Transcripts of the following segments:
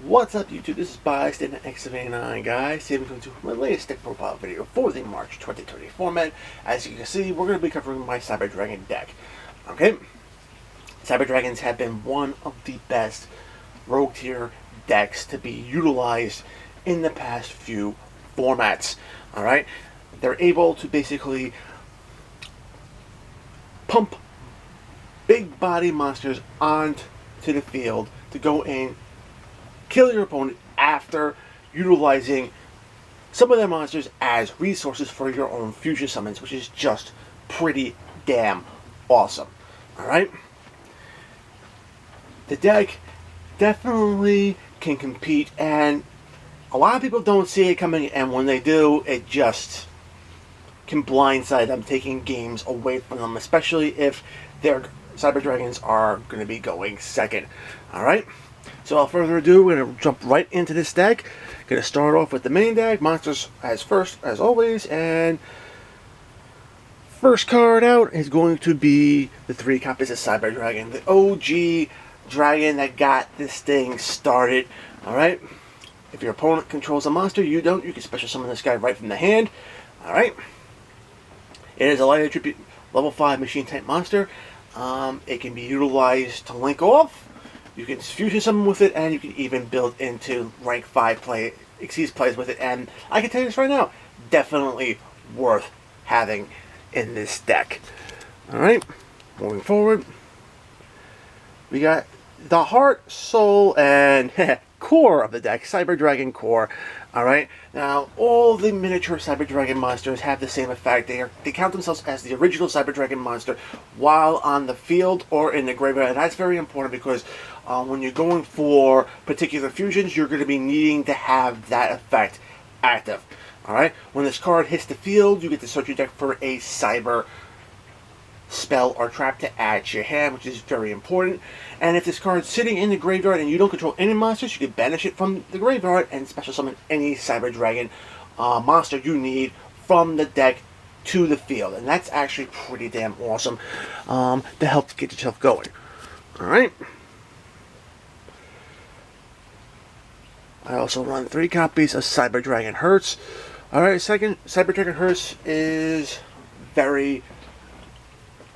What's up YouTube, this is Bystander X89 guys, today we're going to do my latest deck profile video for the March 2020 format. As you can see, we're going to be covering my Cyber Dragon deck. Okay, Cyber Dragons have been one of the best rogue tier decks to be utilized in the past few formats. Alright, they're able to basically pump big body monsters onto the field to go in, kill your opponent after utilizing some of their monsters as resources for your own fusion summons, which is just pretty damn awesome. Alright? The deck definitely can compete, and a lot of people don't see it coming, and when they do, it just can blindside them, taking games away from them, especially if their Cyber Dragons are going to be going second. Alright? So without further ado, we're going to jump right into this deck. Going to start off with the main deck, monsters as first as always, and first card out is going to be the 3 copies of Cyber Dragon, the OG dragon that got this thing started. Alright, if your opponent controls a monster, you don't, you can special summon this guy right from the hand. Alright, it is a light attribute level 5 machine type monster. It can be utilized to link off. You can fusion summon with it, and you can even build into rank 5 play, exceeds plays with it. And I can tell you this right now, definitely worth having in this deck. Alright, moving forward, we got the heart, soul, and core of the deck, Cyber Dragon Core. Alright, now all the miniature Cyber Dragon monsters have the same effect. They count themselves as the original Cyber Dragon monster while on the field or in the graveyard, and that's very important because when you're going for particular fusions, you're going to be needing to have that effect active. Alright, when this card hits the field, you get to search your deck for a Cyber spell or trap to add to your hand, which is very important. And if this card's sitting in the graveyard and you don't control any monsters, you can banish it from the graveyard and special summon any Cyber Dragon monster you need from the deck to the field. And that's actually pretty damn awesome to help get yourself going. Alright. I also run 3 copies of Cyber Dragon Hertz. Alright, second, Cyber Dragon Hertz is very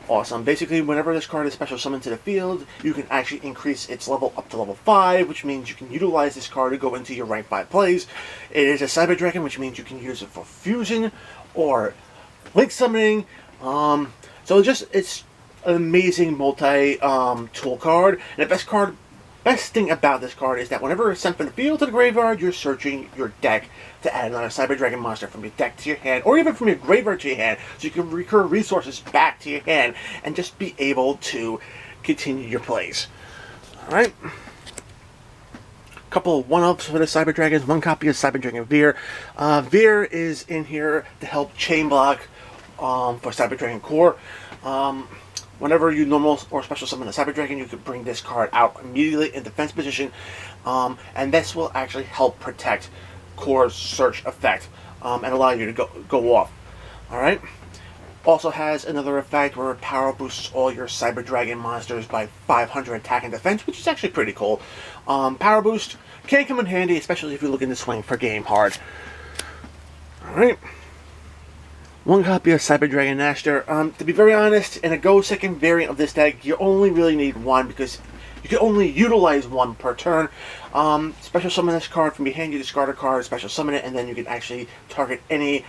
awesome. Basically, whenever this card is special summoned to the field, you can actually increase its level up to level 5, which means you can utilize this card to go into your rank 5 plays. It is a Cyber Dragon, which means you can use it for fusion or link summoning. So it's an amazing multi-tool card. And the best thing about this card is that whenever it's sent from the field to the graveyard, you're searching your deck to add another Cyber Dragon monster from your deck to your hand, or even from your graveyard to your hand, so you can recur resources back to your hand and just be able to continue your plays. Alright. A couple of one-ups for the Cyber Dragons. 1 copy of Cyber Dragon Veer. Veer is in here to help chain block for Cyber Dragon Core. Whenever you normal or special summon a Cyber Dragon, you can bring this card out immediately in defense position, and this will actually help protect Core's search effect and allow you to go off. Alright? Also has another effect where it power boosts all your Cyber Dragon monsters by 500 attack and defense, which is actually pretty cool. Power boost can come in handy, especially if you're looking to swing for game hard. Alright. 1 copy of Cyber Dragon Nashter. To be very honest, in a go second variant of this deck, you only really need 1 because you can only utilize 1 per turn. Special summon this card from your hand, you discard a card, special summon it, and then you can actually target any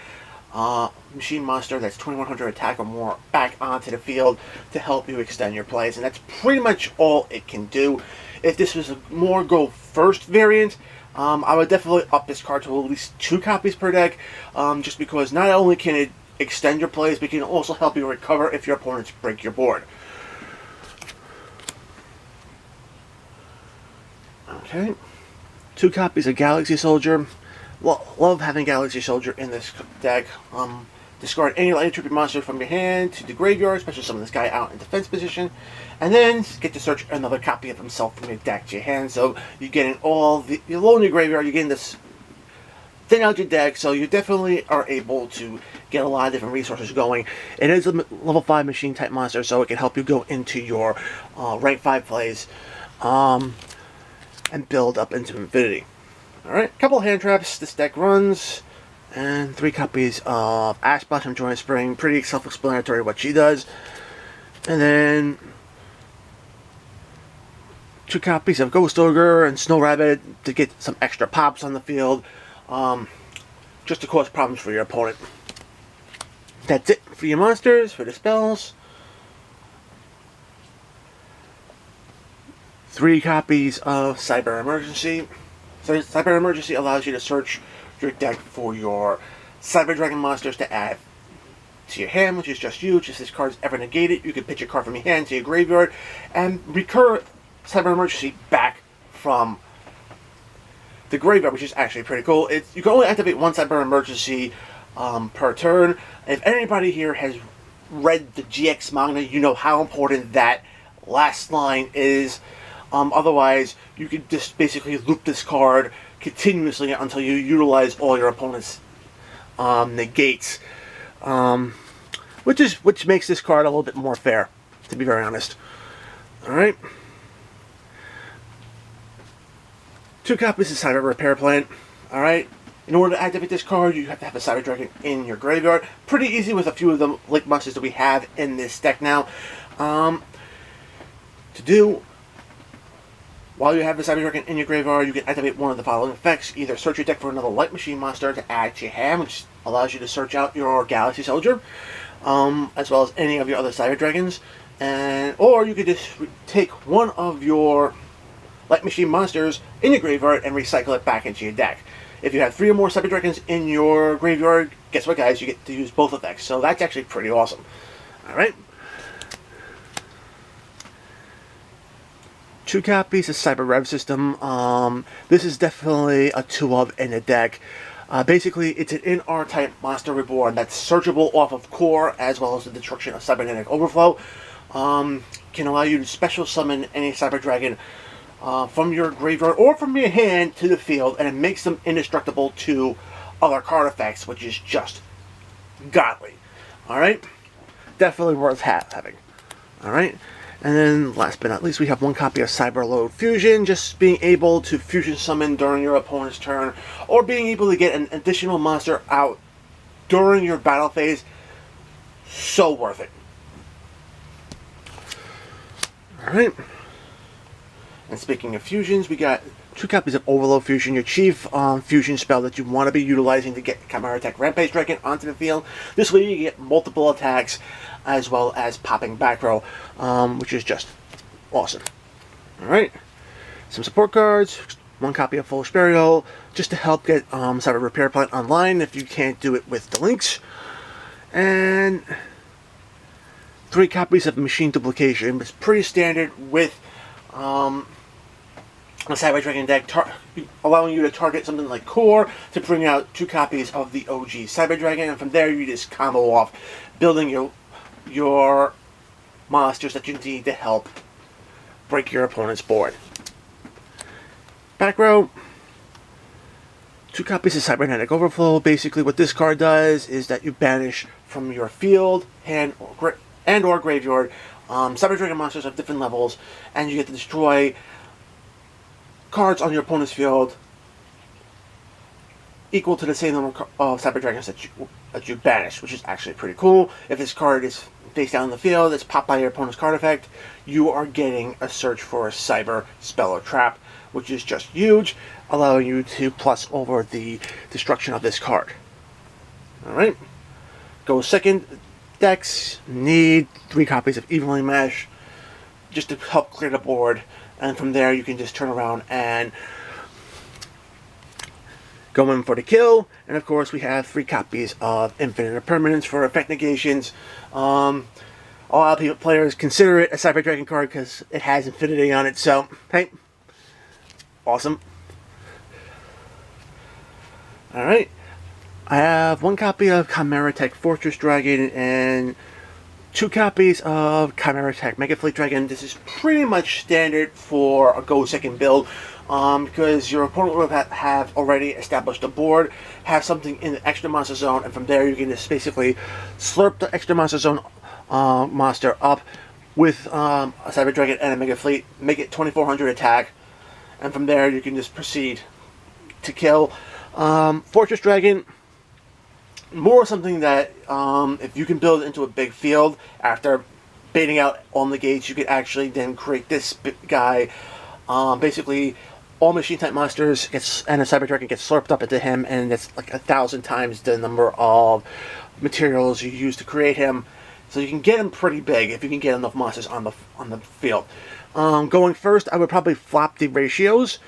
machine monster that's 2100 attack or more back onto the field to help you extend your plays. And that's pretty much all it can do. If this was a more go first variant, I would definitely up this card to at least 2 copies per deck, just because not only can it extend your plays, but it can also help you recover if your opponents break your board. Okay, 2 copies of Galaxy Soldier. Love having Galaxy Soldier in this deck. Discard any light attribute monster from your hand to the graveyard, special summon this guy out in defense position, and then get to search another copy of himself from your deck to your hand. So you're getting you're low in your graveyard, you're getting this thin out your deck, so you definitely are able to get a lot of different resources going. It is a level 5 machine type monster, so it can help you go into your rank 5 plays. and build up into infinity. Alright, a couple of hand traps this deck runs, and 3 copies of Ash Blossom Joint Spring. Pretty self-explanatory what she does. And then 2 copies of Ghost Ogre and Snow Rabbit to get some extra pops on the field, just to cause problems for your opponent. That's it for your monsters, for the spells. 3 copies of Cyber Emergency. So Cyber Emergency allows you to search your deck for your Cyber Dragon monsters to add to your hand, which is just huge. If this card is ever negated, you can pitch a card from your hand to your graveyard and recur Cyber Emergency back from the graveyard, which is actually pretty cool. You can only activate 1 Cyber Emergency per turn. If anybody here has read the GX manga, you know how important that last line is. Otherwise, you could just basically loop this card continuously until you utilize all your opponent's negates, which makes this card a little bit more fair, to be very honest. All right. 2 copies of Cyber Repair Plant. All right. In order to activate this card, you have to have a Cyber Dragon in your graveyard. Pretty easy with a few of the Link monsters that we have in this deck now. To do, while you have the Cyber Dragon in your graveyard, you can activate one of the following effects. Either search your deck for another Light Machine monster to add to your hand, which allows you to search out your Galaxy Soldier, as well as any of your other Cyber Dragons. Or you could just take one of your Light Machine monsters in your graveyard and recycle it back into your deck. If you have 3 or more Cyber Dragons in your graveyard, guess what, guys? You get to use both effects. So that's actually pretty awesome. Alright. 2 copies of Cyber Rev System. This is definitely a 2-of in the deck. Basically, it's an in-R type monster reborn that's searchable off of core, as well as the destruction of Cybernetic Overflow. Can allow you to special summon any Cyber Dragon from your graveyard or from your hand to the field, and it makes them indestructible to other card effects, which is just godly. Alright? Definitely worth having. Alright? And then, last but not least, we have 1 copy of Cyber Load Fusion. Just being able to fusion summon during your opponent's turn, or being able to get an additional monster out during your battle phase. So worth it. Alright. And speaking of fusions, we got 2 copies of Overload Fusion, your chief fusion spell that you want to be utilizing to get Chimera Tech Rampage Dragon onto the field. This way you get multiple attacks, as well as popping back row, which is just awesome. Alright. Some support cards, 1 copy of Foolish Burial, just to help get Cyber Repair Plant online if you can't do it with the links. And 3 copies of Machine Duplication. It's pretty standard with a Cyber Dragon deck, allowing you to target something like Core to bring out 2 copies of the OG Cyber Dragon, and from there you just combo off, building your monsters that you need to help break your opponent's board. Back row, 2 copies of Cybernetic Overflow. Basically what this card does is that you banish from your field, hand, or graveyard Cyber Dragon monsters of different levels, and you get to destroy cards on your opponent's field equal to the same number of Cyber Dragons that you banish, which is actually pretty cool. If this card is face down in the field, it's popped by your opponent's card effect, you are getting a search for a Cyber Spell or Trap, which is just huge, allowing you to plus over the destruction of this card. Alright. Go second. Decks need 3 copies of Evenly Mesh just to help clear the board, and from there you can just turn around and go in for the kill. And of course we have 3 copies of Infinite Impermanence for effect negations. A lot of players consider it a Cyber Dragon card because it has infinity on it, so hey, awesome. Alright. I have 1 copy of Chimera Tech Fortress Dragon and 2 copies of Chimera Tech Mega Fleet Dragon. This is pretty much standard for a go second build, because your opponent will have already established a board, have something in the extra monster zone, and from there you can just basically slurp the extra monster zone monster up with a Cyber Dragon and a Mega Fleet, make it 2400 attack, and from there you can just proceed to kill. Fortress Dragon, more something that if you can build into a big field after baiting out all negates, you could actually then create this guy. Basically, all machine type monsters and a Cyber Dragon gets slurped up into him, and it's like 1,000 times the number of materials you use to create him. So you can get him pretty big if you can get enough monsters on the field. Going first, I would probably flop the ratios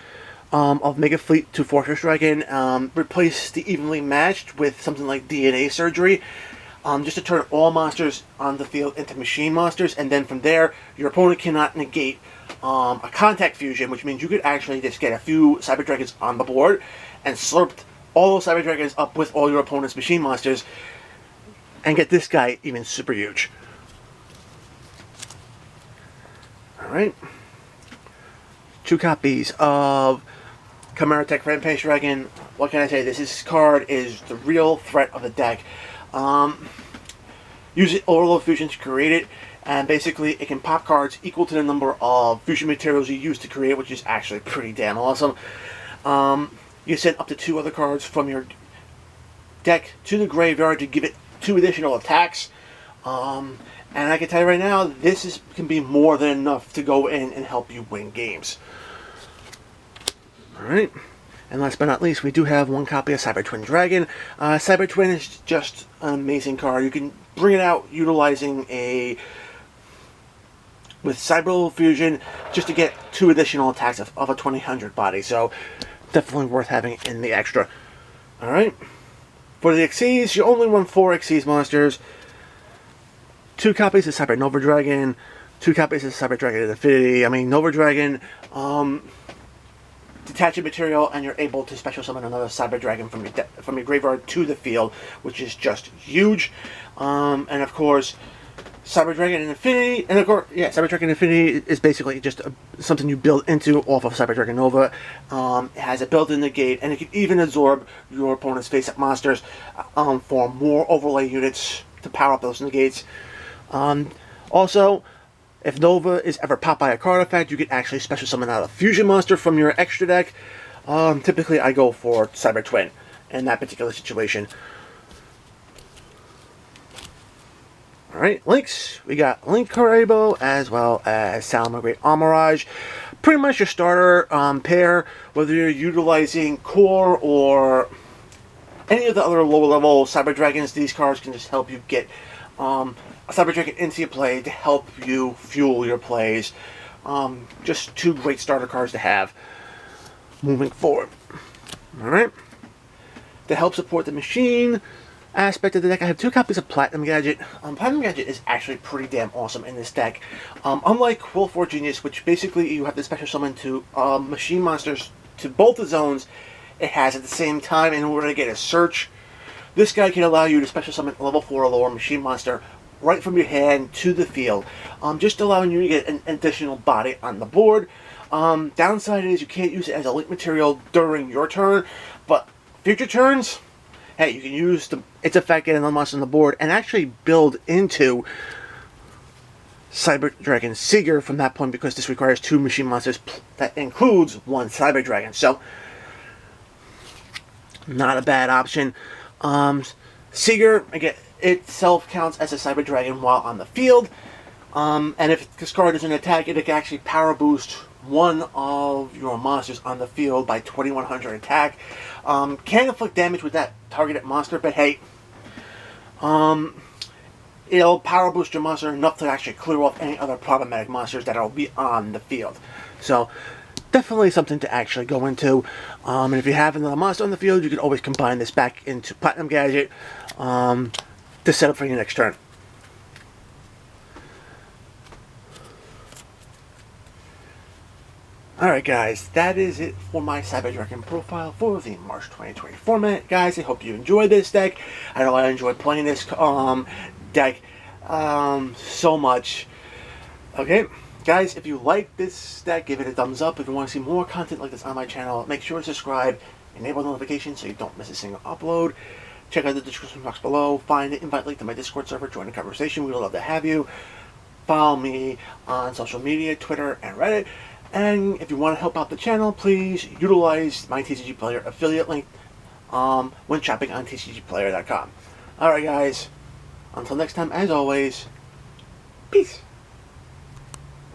of Mega Fleet to Fortress Dragon. Replace the evenly matched with something like DNA Surgery. Just to turn all monsters on the field into machine monsters, and then from there, your opponent cannot negate a contact fusion, which means you could actually just get a few Cyber Dragons on the board and slurp all those Cyber Dragons up with all your opponent's machine monsters and get this guy even super huge. Alright. 2 copies of Chimera Tech Rampage Dragon. What can I say? This card is the real threat of the deck. Use it Overload Fusion to create it, and basically it can pop cards equal to the number of fusion materials you use to create it, which is actually pretty damn awesome. You send up to 2 other cards from your deck to the graveyard to give it 2 additional attacks. And I can tell you right now, this can be more than enough to go in and help you win games. Alright. And last but not least, we do have 1 copy of Cyber Twin Dragon. Cyber Twin is just an amazing card. You can bring it out utilizing with Cyber Fusion just to get 2 additional attacks of a 2000 body. So definitely worth having in the extra. Alright. For the Xyz, you only run 4 Xyz monsters. 2 copies of Cyber Nova Dragon. 2 copies of Cyber Dragon Infinity. I mean, Nova Dragon, detach a material, and you're able to special summon another Cyber Dragon from your graveyard to the field, which is just huge. And of course, Cyber Dragon Infinity, and of course, yeah, Cyber Dragon Infinity is basically just something you build into off of Cyber Dragon Nova. It has a built-in negate, and it can even absorb your opponent's face-up monsters for more overlay units to power up those negates. Also, if Nova is ever popped by a card effect, you can actually special summon out a fusion monster from your extra deck. Typically, I go for Cyber Twin in that particular situation. Alright, links. We got Link Karabo as well as Salma Great Amaraj. Pretty much your starter pair, whether you're utilizing Core or any of the other lower-level Cyber Dragons. These cards can just help you get a Cyber Dragon into your play to help you fuel your plays. Just 2 great starter cards to have moving forward. Alright. To help support the machine aspect of the deck, I have 2 copies of Platinum Gadget. Platinum Gadget is actually pretty damn awesome in this deck. Unlike Will for Genius, which basically you have to special summon to machine monsters to both the zones it has at the same time in order to get a search, this guy can allow you to special summon a level 4 or lower machine monster right from your hand to the field, just allowing you to get an additional body on the board. Downside is you can't use it as a link material during your turn, but future turns, hey, you can use its effect, get another monster on the board, and actually build into Cyber Dragon Seeger from that point, because this requires 2 machine monsters that includes 1 Cyber Dragon. So, not a bad option. Seeger, again, itself counts as a Cyber Dragon while on the field. And if this card is an attack, it can actually power boost 1 of your monsters on the field by 2100 attack. Can inflict damage with that targeted monster, but hey, it'll power boost your monster enough to actually clear off any other problematic monsters that will be on the field. So, definitely something to actually go into. And if you have another monster on the field, you can always combine this back into Platinum Gadget to set up for your next turn. Alright guys, that is it for my Cyber Dragon profile for the March 2020 format. Guys, I hope you enjoyed this deck. I know I enjoyed playing this deck so much. Okay, guys, if you like this deck, give it a thumbs up. If you want to see more content like this on my channel, make sure to subscribe, enable notifications so you don't miss a single upload. Check out the description box below, find the invite link to my Discord server, join the conversation. We would love to have you. Follow me on social media, Twitter and Reddit. And if you want to help out the channel, please utilize my TCG Player affiliate link when shopping on tcgplayer.com. Alright guys, until next time, as always, peace.